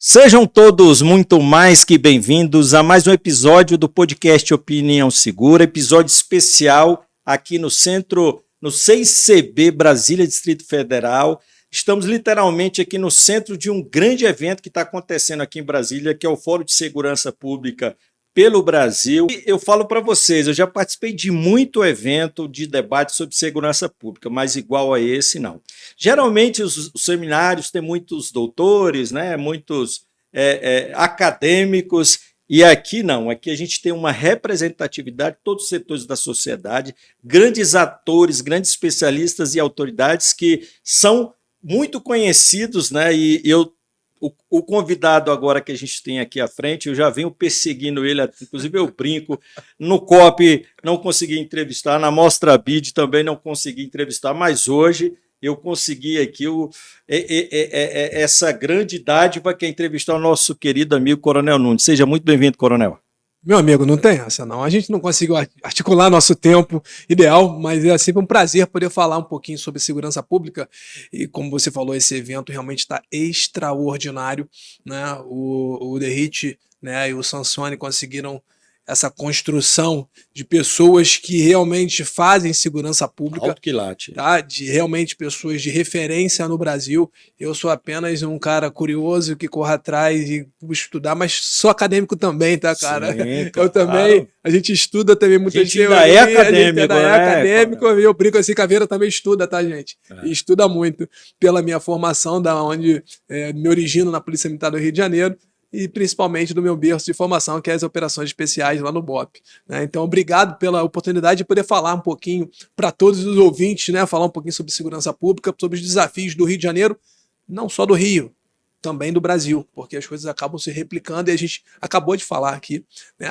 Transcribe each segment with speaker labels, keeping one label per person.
Speaker 1: Sejam todos muito mais que bem-vindos a mais um episódio do podcast Opinião Segura, episódio especial aqui no centro, no 6CB Brasília, Distrito Federal. Estamos literalmente aqui no centro de um grande evento que está acontecendo aqui em Brasília, que é o Fórum de Segurança Pública pelo Brasil. E eu falo para vocês, eu já participei de muito evento de debate sobre segurança pública, mas igual a esse, não. Geralmente os seminários têm muitos doutores, né, muitos acadêmicos, e aqui não, aqui a gente tem uma representatividade de todos os setores da sociedade, grandes atores, grandes especialistas e autoridades que são muito conhecidos, né, o convidado agora que a gente tem aqui à frente, eu já venho perseguindo ele, inclusive eu brinco, no COP não consegui entrevistar, na Mostra BID também não consegui entrevistar, mas hoje eu consegui aqui essa grande dádiva que é entrevistar o nosso querido amigo Coronel Nunes. Seja muito bem-vindo, Coronel.
Speaker 2: Meu amigo, não tem essa não. A gente não conseguiu articular nosso tempo ideal, mas é sempre um prazer poder falar um pouquinho sobre segurança pública. E como você falou, esse evento realmente está extraordinário, né? O Derrite, né, e o Sansone conseguiram essa construção de pessoas que realmente fazem segurança pública.
Speaker 1: Alto quilate.
Speaker 2: Tá? De realmente pessoas de referência no Brasil. Eu sou apenas um cara curioso que corre atrás e estudar, mas sou acadêmico também, tá, cara?
Speaker 1: Sim,
Speaker 2: eu também, a gente estuda também muita
Speaker 1: gente ainda é acadêmico,
Speaker 2: acadêmico, eu brinco assim, Caveira também estuda, tá, gente? E estuda muito pela minha formação, da onde me origino na Polícia Militar do Rio de Janeiro, e principalmente do meu berço de formação, que é as operações especiais lá no BOP. Né? Então, obrigado pela oportunidade de poder falar um pouquinho para todos os ouvintes, né? Falar um pouquinho sobre segurança pública, sobre os desafios do Rio de Janeiro, não só do Rio, também do Brasil, porque as coisas acabam se replicando e a gente acabou de falar aqui, né,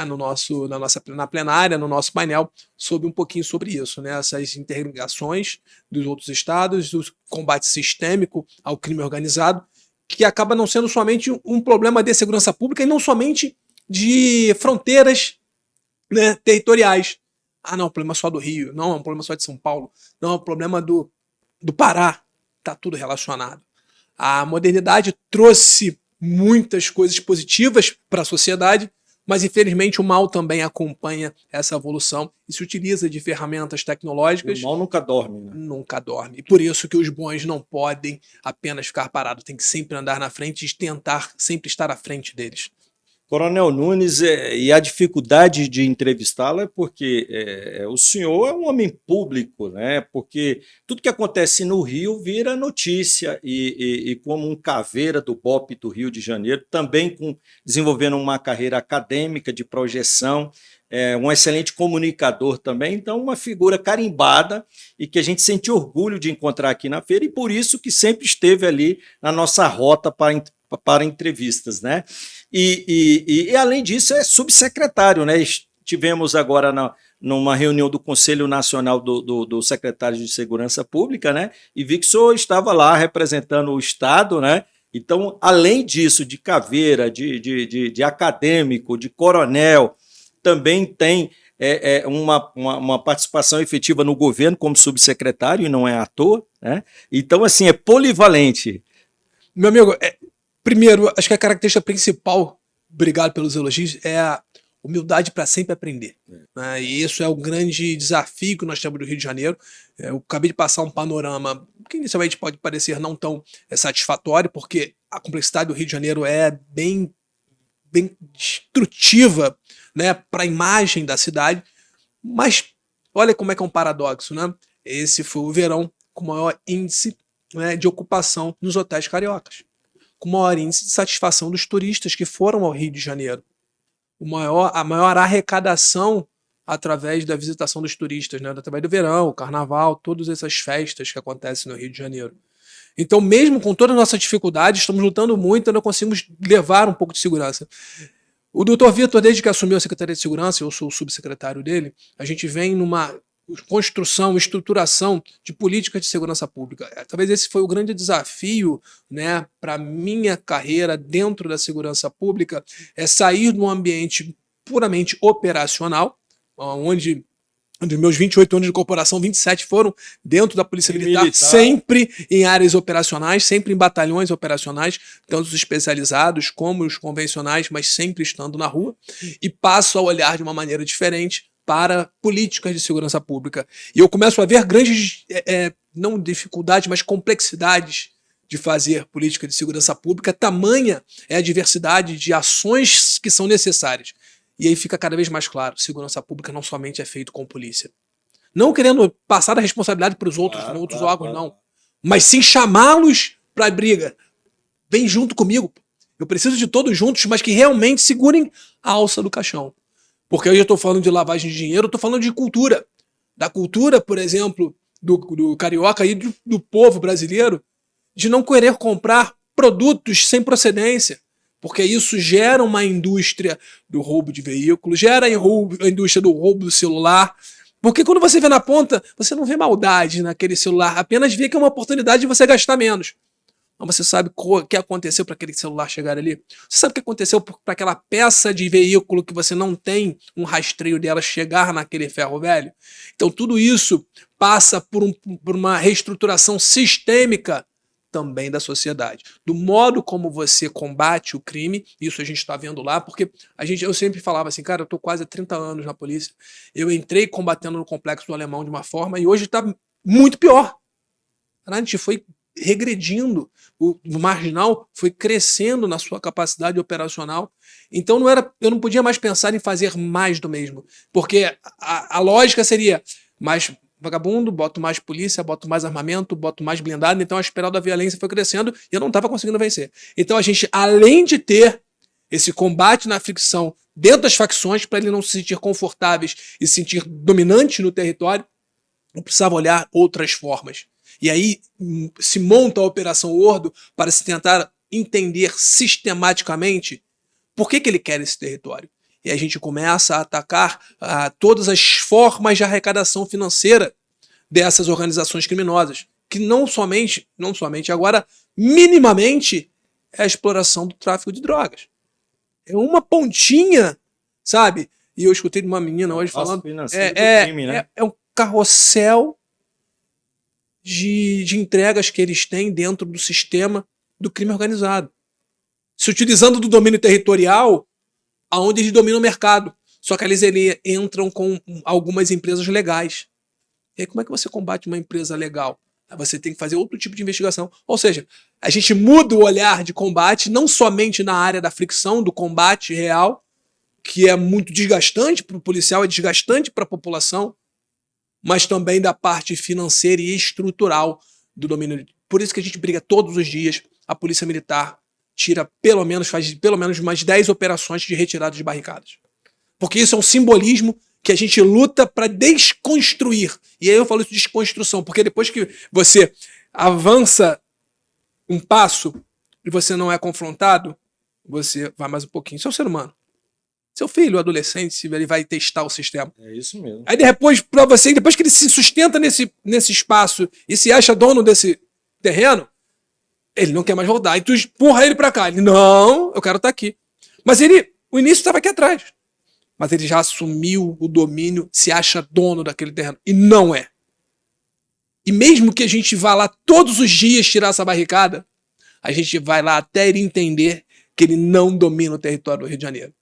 Speaker 2: na plenária, no nosso painel, sobre um pouquinho sobre isso, né? Essas interligações dos outros estados, do combate sistêmico ao crime organizado, que acaba não sendo somente um problema de segurança pública e não somente de fronteiras, né, territoriais. Ah, não, é um problema só do Rio, não, é um problema só de São Paulo, não, é um problema do Pará. Está tudo relacionado. A modernidade trouxe muitas coisas positivas para a sociedade, mas infelizmente o mal também acompanha essa evolução e se utiliza de ferramentas tecnológicas.
Speaker 1: O mal nunca dorme, né?
Speaker 2: Nunca dorme. E por isso que os bons não podem apenas ficar parados, tem que sempre andar na frente e tentar sempre estar à frente deles.
Speaker 1: Coronel Nunes, e a dificuldade de entrevistá-lo é porque o senhor é um homem público, né? Porque tudo que acontece no Rio vira notícia, e como um caveira do BOP do Rio de Janeiro, também desenvolvendo uma carreira acadêmica de projeção, um excelente comunicador também, então uma figura carimbada e que a gente sente orgulho de encontrar aqui na feira, e por isso que sempre esteve ali na nossa rota para entrevistas, né? E além disso, é subsecretário, né? Tivemos agora numa reunião do Conselho Nacional do Secretário de Segurança Pública, né? E vi que o senhor estava lá representando o Estado, né? Então, além disso, de caveira, de acadêmico, de coronel, também tem uma participação efetiva no governo como subsecretário, e não é à toa, né? Então, assim, é polivalente.
Speaker 2: Meu amigo, primeiro, acho que a característica principal, obrigado pelos elogios, é a humildade para sempre aprender. Né? E isso é o grande desafio que nós temos no Rio de Janeiro. Eu acabei de passar um panorama que inicialmente pode parecer não tão satisfatório, porque a complexidade do Rio de Janeiro é bem destrutiva, né, para a imagem da cidade. Mas olha como é que é um paradoxo. Né? Esse foi o verão com o maior índice, né, de ocupação nos hotéis cariocas, com o maior índice de satisfação dos turistas que foram ao Rio de Janeiro. A maior arrecadação através da visitação dos turistas, né? Através do verão, o carnaval, todas essas festas que acontecem no Rio de Janeiro. Então, mesmo com toda a nossa dificuldade, estamos lutando muito e não conseguimos levar um pouco de segurança. O doutor Vitor, desde que assumiu a Secretaria de Segurança, eu sou o subsecretário dele, a gente vem numa construção, estruturação de políticas de segurança pública. Talvez esse foi o grande desafio, né, para a minha carreira dentro da segurança pública, é sair de um ambiente puramente operacional, onde Dos meus 28 anos de corporação, 27 foram dentro da Polícia Militar,
Speaker 1: Militar.
Speaker 2: sempre em áreas operacionais, sempre em batalhões operacionais, tanto os especializados como os convencionais, mas sempre estando na rua, e passo a olhar de uma maneira diferente para políticas de segurança pública. E eu começo a ver grandes, não dificuldades, mas complexidades de fazer política de segurança pública, tamanha é a diversidade de ações que são necessárias. E aí fica cada vez mais claro, segurança pública não somente é feito com polícia. Não querendo passar a responsabilidade para os outros, órgãos, não. Mas sim chamá-los para a briga. Vem junto comigo. Eu preciso de todos juntos, mas que realmente segurem a alça do caixão. Porque hoje eu estou falando de lavagem de dinheiro, eu estou falando de cultura. Da cultura, por exemplo, do carioca e do povo brasileiro, de não querer comprar produtos sem procedência. Porque isso gera uma indústria do roubo de veículos, gera a indústria do roubo do celular. Porque quando você vê na ponta, você não vê maldade naquele celular, apenas vê que é uma oportunidade de você gastar menos. Mas você sabe o que aconteceu para aquele celular chegar ali? Você sabe o que aconteceu para aquela peça de veículo que você não tem um rastreio dela chegar naquele ferro velho? Então tudo isso passa por uma reestruturação sistêmica também da sociedade. Do modo como você combate o crime, isso a gente está vendo lá, porque eu sempre falava assim, cara, eu estou quase há 30 anos na polícia, eu entrei combatendo no Complexo do Alemão de uma forma e hoje está muito pior. A gente foi regredindo, o marginal foi crescendo na sua capacidade operacional, então eu não podia mais pensar em fazer mais do mesmo, porque a lógica seria mais vagabundo, boto mais polícia, boto mais armamento, boto mais blindado, então a espiral da violência foi crescendo e eu não estava conseguindo vencer. Então a gente, além de ter esse combate na fricção dentro das facções, para ele não se sentir confortáveis e se sentir dominante no território, eu precisava olhar outras formas. E aí se monta a Operação Ordo para se tentar entender sistematicamente por que ele quer esse território. E a gente começa a atacar todas as formas de arrecadação financeira dessas organizações criminosas, que não somente agora, minimamente, é a exploração do tráfico de drogas. É uma pontinha, sabe? E eu escutei de uma menina hoje falando...
Speaker 1: Crime, né?
Speaker 2: É um carrossel de entregas que eles têm dentro do sistema do crime organizado. Se utilizando do domínio territorial, aonde eles dominam o mercado. Só que eles entram com algumas empresas legais. E aí, como é que você combate uma empresa legal? Você tem que fazer outro tipo de investigação. Ou seja, a gente muda o olhar de combate, não somente na área da fricção, do combate real, que é muito desgastante para o policial, é desgastante para a população, mas também da parte financeira e estrutural do domínio. Por isso que a gente briga todos os dias. A Polícia Militar faz pelo menos umas 10 operações de retirada de barricadas. Porque isso é um simbolismo que a gente luta para desconstruir. E aí eu falo isso de desconstrução, porque depois que você avança um passo e você não é confrontado, você vai mais um pouquinho. Seu ser humano. Seu filho, adolescente, ele vai testar o sistema.
Speaker 1: É isso mesmo.
Speaker 2: Aí depois, para você, depois que ele se sustenta nesse espaço e se acha dono desse terreno, ele não quer mais voltar. E tu empurra ele pra cá. Ele, não, eu quero estar aqui. Mas o início estava aqui atrás. Mas ele já assumiu o domínio, se acha dono daquele terreno. E não é. E mesmo que a gente vá lá todos os dias tirar essa barricada, a gente vai lá até ele entender que ele não domina o território do Rio de Janeiro.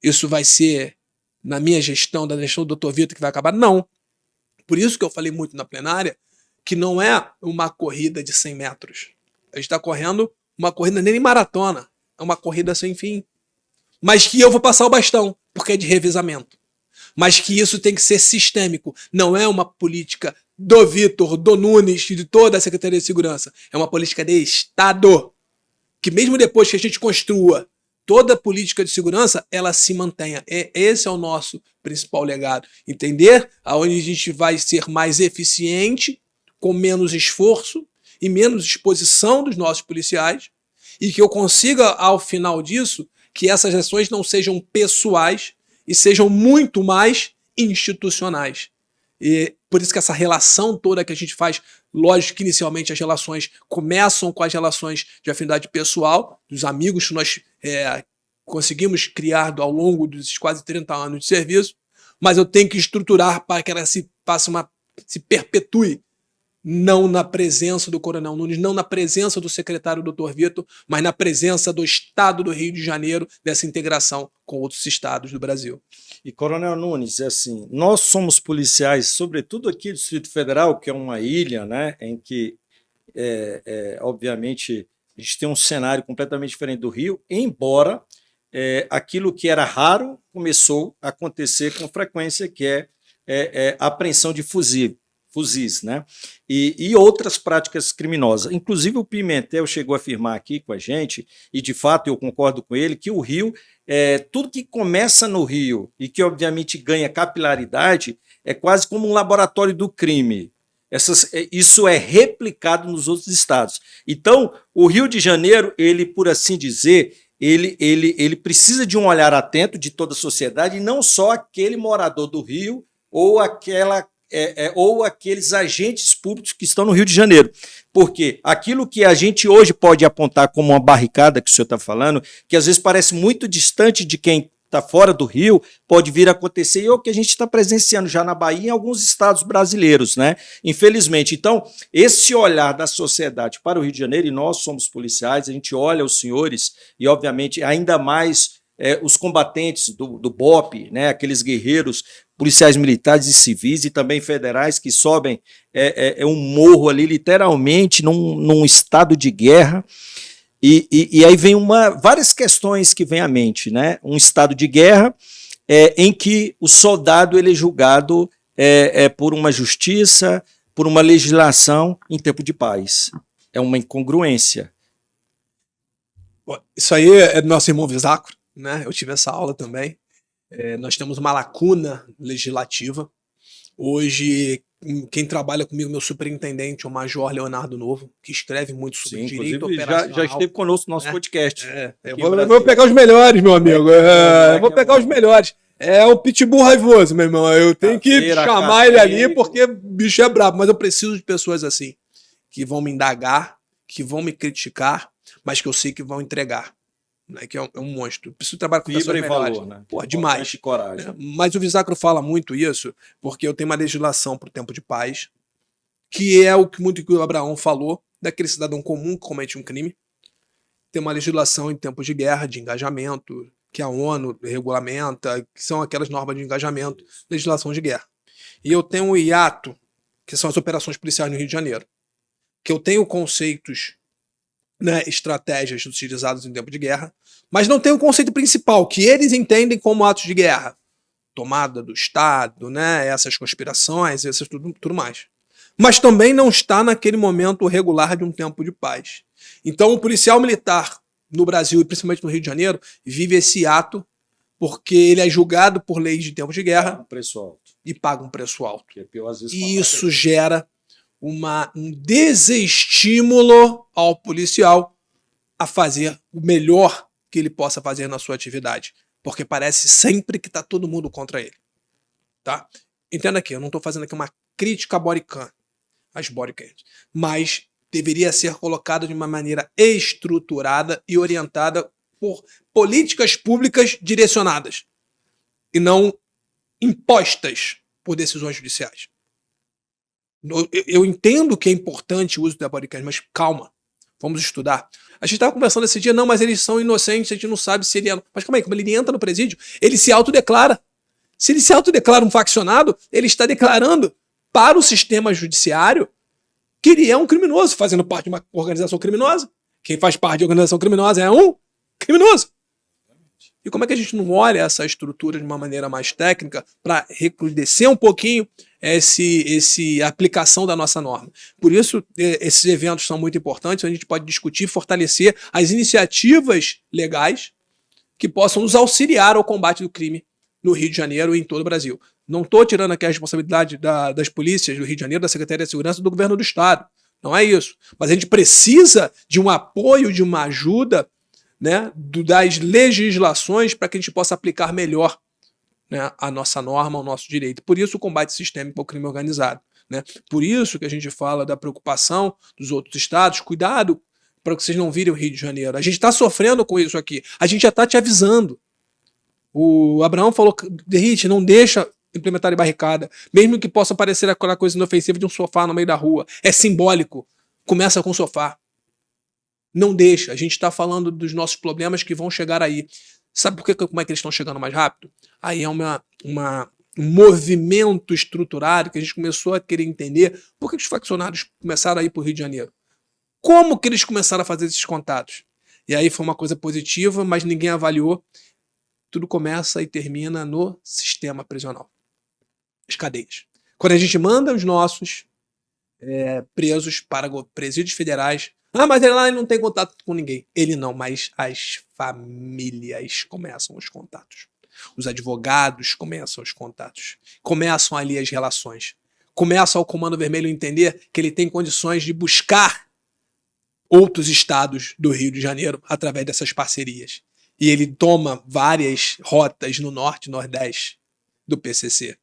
Speaker 2: Isso vai ser na minha gestão, da gestão do Dr. Vitor, que vai acabar? Não. Por isso que eu falei muito na plenária que não é uma corrida de 100 metros. A gente está correndo uma corrida nem maratona. É uma corrida sem fim. Mas que eu vou passar o bastão, porque é de revezamento. Mas que isso tem que ser sistêmico. Não é uma política do Vitor, do Nunes e de toda a Secretaria de Segurança. É uma política de Estado. Que mesmo depois que a gente construa toda a política de segurança, ela se mantenha. Esse é o nosso principal legado. Entender aonde a gente vai ser mais eficiente, com menos esforço e menos exposição dos nossos policiais, e que eu consiga, ao final disso, que essas ações não sejam pessoais e sejam muito mais institucionais. E por isso que essa relação toda que a gente faz, lógico que inicialmente as relações começam com as relações de afinidade pessoal, dos amigos que nós conseguimos criar ao longo dos quase 30 anos de serviço, mas eu tenho que estruturar para que ela se perpetue, não na presença do Coronel Nunes, não na presença do secretário Dr. Vitor, mas na presença do Estado do Rio de Janeiro, dessa integração com outros estados do Brasil.
Speaker 1: E, Coronel Nunes, assim, nós somos policiais, sobretudo aqui do Distrito Federal, que é uma ilha, né, em que, obviamente, a gente tem um cenário completamente diferente do Rio, embora aquilo que era raro começou a acontecer com frequência, que é a apreensão de fuzis, né? E outras práticas criminosas. Inclusive o Pimentel chegou a afirmar aqui com a gente, e de fato eu concordo com ele, que o Rio, tudo que começa no Rio e que obviamente ganha capilaridade, é quase como um laboratório do crime. Isso é replicado nos outros estados. Então, o Rio de Janeiro, ele, por assim dizer, ele precisa de um olhar atento de toda a sociedade, e não só aquele morador do Rio ou ou aqueles agentes públicos que estão no Rio de Janeiro. Porque aquilo que a gente hoje pode apontar como uma barricada que o senhor está falando, que às vezes parece muito distante de quem está fora do Rio, pode vir a acontecer, e é o que a gente está presenciando já na Bahia e em alguns estados brasileiros, né? Infelizmente. Então, esse olhar da sociedade para o Rio de Janeiro, e nós somos policiais, a gente olha os senhores, e obviamente ainda mais os combatentes do BOPE, né? Aqueles guerreiros, policiais militares e civis, e também federais, que sobem um morro ali, literalmente, num estado de guerra. E aí vem várias questões que vêm à mente, né? Um estado de guerra em que o soldado ele é julgado por uma justiça, por uma legislação em tempo de paz. É uma incongruência.
Speaker 2: Isso aí é do nosso irmão Visacro, né? Eu tive essa aula também. Nós temos uma lacuna legislativa. Hoje, quem trabalha comigo, meu superintendente, é o Major Leonardo Novo, que escreve muito sobre direito operacional.
Speaker 1: Já esteve conosco no nosso podcast.
Speaker 2: Eu vou pegar os melhores, meu amigo. Eu vou pegar os melhores. É o pitbull raivoso, meu irmão. Eu tenho que chamar ele ali porque o bicho é brabo. Mas eu preciso de pessoas assim, que vão me indagar, que vão me criticar, mas que eu sei que vão entregar. Né, que é um monstro. Eu preciso trabalhar com pessoas melhores. Valor, né? Pô, demais.
Speaker 1: Coragem.
Speaker 2: Mas o Visacro fala muito isso, porque eu tenho uma legislação para o tempo de paz, que é o que muito que o Abraão falou, daquele cidadão comum que comete um crime. Tem uma legislação em tempos de guerra, de engajamento, que a ONU regulamenta, que são aquelas normas de engajamento, legislação de guerra. E eu tenho o IATO, que são as operações policiais no Rio de Janeiro, que eu tenho conceitos, né, estratégias utilizadas em tempo de guerra, mas não tem o conceito principal, que eles entendem como atos de guerra. Tomada do Estado, né, essas conspirações, essas tudo mais. Mas também não está naquele momento regular de um tempo de paz. Então o policial militar no Brasil, e principalmente no Rio de Janeiro, vive esse ato porque ele é julgado por leis de tempo de guerra e paga um preço alto.
Speaker 1: Que é pior, às vezes,
Speaker 2: e isso gera um desestímulo ao policial a fazer o melhor que ele possa fazer na sua atividade, porque parece sempre que está todo mundo contra ele. Tá? Entenda aqui, eu não estou fazendo aqui uma crítica às bodycams, mas deveria ser colocado de uma maneira estruturada e orientada por políticas públicas direcionadas e não impostas por decisões judiciais. Eu entendo que é importante o uso da bodycam, mas calma, vamos estudar. A gente estava conversando esse dia, não, mas eles são inocentes, a gente não sabe se ele é... Mas calma aí, como ele entra no presídio, ele se autodeclara. Se ele se autodeclara um faccionado, ele está declarando para o sistema judiciário que ele é um criminoso, fazendo parte de uma organização criminosa. Quem faz parte de organização criminosa é um criminoso. E como é que a gente não olha essa estrutura de uma maneira mais técnica para recrudescer um pouquinho essa aplicação da nossa norma? Por isso, esses eventos são muito importantes, a gente pode discutir, fortalecer as iniciativas legais que possam nos auxiliar ao combate do crime no Rio de Janeiro e em todo o Brasil. Não estou tirando aqui a responsabilidade das polícias do Rio de Janeiro, da Secretaria de Segurança do Governo do Estado. Não é isso. Mas a gente precisa de um apoio, de uma ajuda, né, das legislações para que a gente possa aplicar melhor, né, a nossa norma, o nosso direito. Por isso o combate sistêmico ao crime organizado. Né? Por isso que a gente fala da preocupação dos outros estados. Cuidado para que vocês não virem o Rio de Janeiro. A gente está sofrendo com isso aqui. A gente já está te avisando. O Abraão falou, Derrite, não deixa implementarem barricada, mesmo que possa parecer aquela coisa inofensiva de um sofá no meio da rua. É simbólico. Começa com o sofá. Não deixa. A gente está falando dos nossos problemas que vão chegar aí. Sabe como é que eles estão chegando mais rápido? Aí é um movimento estruturado que a gente começou a querer entender por que os faccionários começaram a ir para o Rio de Janeiro. Como que eles começaram a fazer esses contatos? E aí foi uma coisa positiva, mas ninguém avaliou. Tudo começa e termina no sistema prisional. As cadeias. Quando a gente manda os nossos presos para presídios federais, mas ele lá não tem contato com ninguém. Ele não, mas as famílias começam os contatos. Os advogados começam os contatos. Começam ali as relações. Começa o Comando Vermelho a entender que ele tem condições de buscar outros estados do Rio de Janeiro através dessas parcerias. E ele toma várias rotas no norte e nordeste do PCC.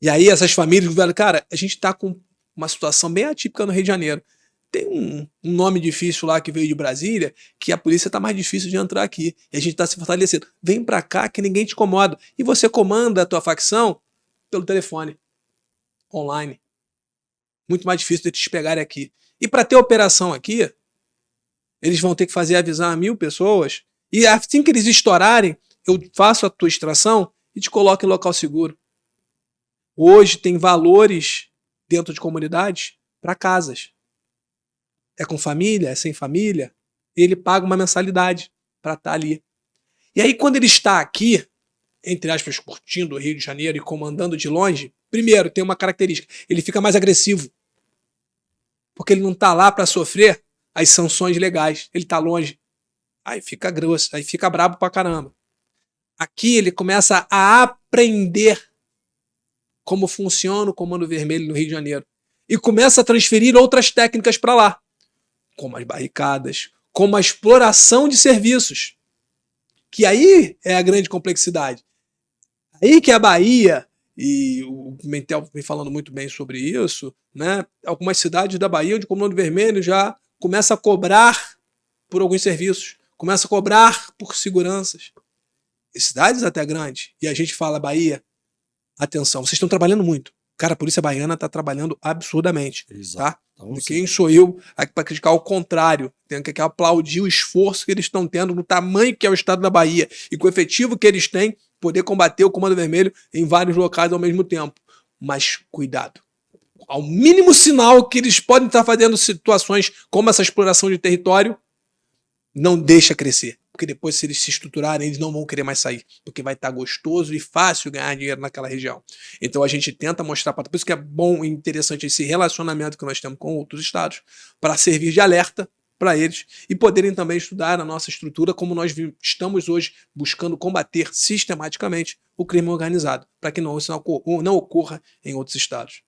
Speaker 2: E aí essas famílias, cara, a gente tá com uma situação bem atípica no Rio de Janeiro. Tem um nome difícil lá que veio de Brasília, que a polícia tá mais difícil de entrar aqui. E a gente tá se fortalecendo. Vem pra cá que ninguém te incomoda. E você comanda a tua facção pelo telefone. Online. Muito mais difícil de te pegarem aqui. E para ter operação aqui, eles vão ter que avisar 1.000 pessoas. E assim que eles estourarem, eu faço a tua extração e te coloco em local seguro. Hoje tem valores dentro de comunidades para casas. É com família, é sem família. Ele paga uma mensalidade para estar ali. E aí quando ele está aqui, entre aspas, curtindo o Rio de Janeiro e comandando de longe, primeiro, tem uma característica. Ele fica mais agressivo. Porque ele não está lá para sofrer as sanções legais. Ele está longe. Aí fica grosso, aí fica brabo pra caramba. Aqui ele começa a aprender como funciona o Comando Vermelho no Rio de Janeiro. E começa a transferir outras técnicas para lá. Como as barricadas, como a exploração de serviços. Que aí é a grande complexidade. Aí que a Bahia, e o Mentel vem falando muito bem sobre isso, né? Algumas cidades da Bahia onde o Comando Vermelho já começa a cobrar por alguns serviços, começa a cobrar por seguranças. E cidades até grandes. E a gente fala, Bahia, atenção, vocês estão trabalhando muito. Cara, a polícia baiana está trabalhando absurdamente. Exato. Tá? Então, quem sou eu para criticar o contrário? Tenho que aplaudir o esforço que eles estão tendo no tamanho que é o estado da Bahia e com o efetivo que eles têm, poder combater o Comando Vermelho em vários locais ao mesmo tempo. Mas cuidado. Ao mínimo sinal que eles podem estar fazendo situações como essa exploração de território, não deixa crescer. Porque depois, se eles se estruturarem, eles não vão querer mais sair. Porque vai estar gostoso e fácil ganhar dinheiro naquela região. Então a gente tenta mostrar, por isso que é bom e interessante esse relacionamento que nós temos com outros estados, para servir de alerta para eles e poderem também estudar a nossa estrutura, como nós estamos hoje buscando combater sistematicamente o crime organizado, para que não ocorra em outros estados.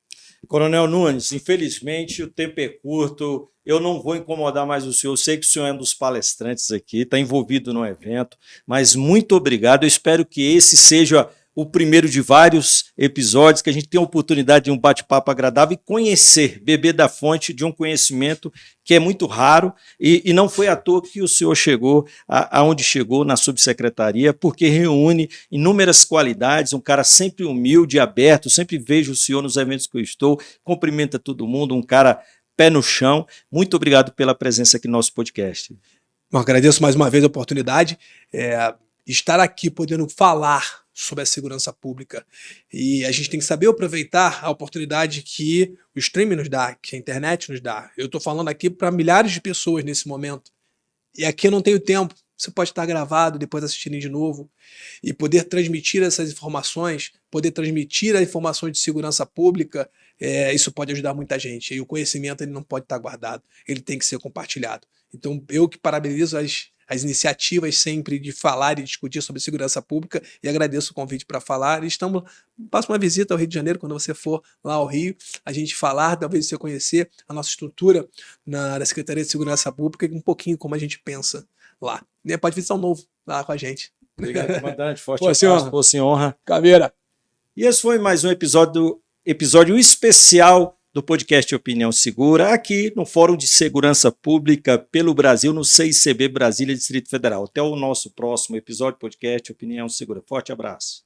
Speaker 1: Coronel Nunes, infelizmente o tempo é curto, eu não vou incomodar mais o senhor, eu sei que o senhor é um dos palestrantes aqui, está envolvido no evento, mas muito obrigado, eu espero que esse seja o primeiro de vários episódios, que a gente tenha a oportunidade de um bate-papo agradável e conhecer, beber da fonte de um conhecimento que é muito raro e não foi à toa que o senhor chegou aonde chegou na subsecretaria, porque reúne inúmeras qualidades, um cara sempre humilde, aberto, sempre vejo o senhor nos eventos que eu estou, cumprimenta todo mundo, um cara pé no chão. Muito obrigado pela presença aqui no nosso podcast.
Speaker 2: Eu agradeço mais uma vez a oportunidade, estar aqui podendo falar sobre a segurança pública. E a gente tem que saber aproveitar a oportunidade que o streaming nos dá, que a internet nos dá. Eu estou falando aqui para milhares de pessoas nesse momento. E aqui eu não tenho tempo. Você pode estar gravado, depois assistirem de novo. E poder transmitir essas informações, poder transmitir a informação de segurança pública, isso pode ajudar muita gente. E o conhecimento ele não pode estar guardado, ele tem que ser compartilhado. Então eu que parabenizo as iniciativas sempre de falar e discutir sobre segurança pública e agradeço o convite para falar. Faça uma visita ao Rio de Janeiro quando você for lá ao Rio, a gente falar, talvez você conhecer a nossa estrutura na Secretaria de Segurança Pública e um pouquinho como a gente pensa lá. E pode visitar um novo lá com a gente.
Speaker 1: Obrigado, comandante. Forte abraço, fosse honra.
Speaker 2: Caveira.
Speaker 1: E esse foi mais um episódio especial do podcast Opinião Segura, aqui no Fórum de Segurança Pública pelo Brasil, no CICB Brasília, Distrito Federal. Até o nosso próximo episódio do podcast Opinião Segura. Forte abraço.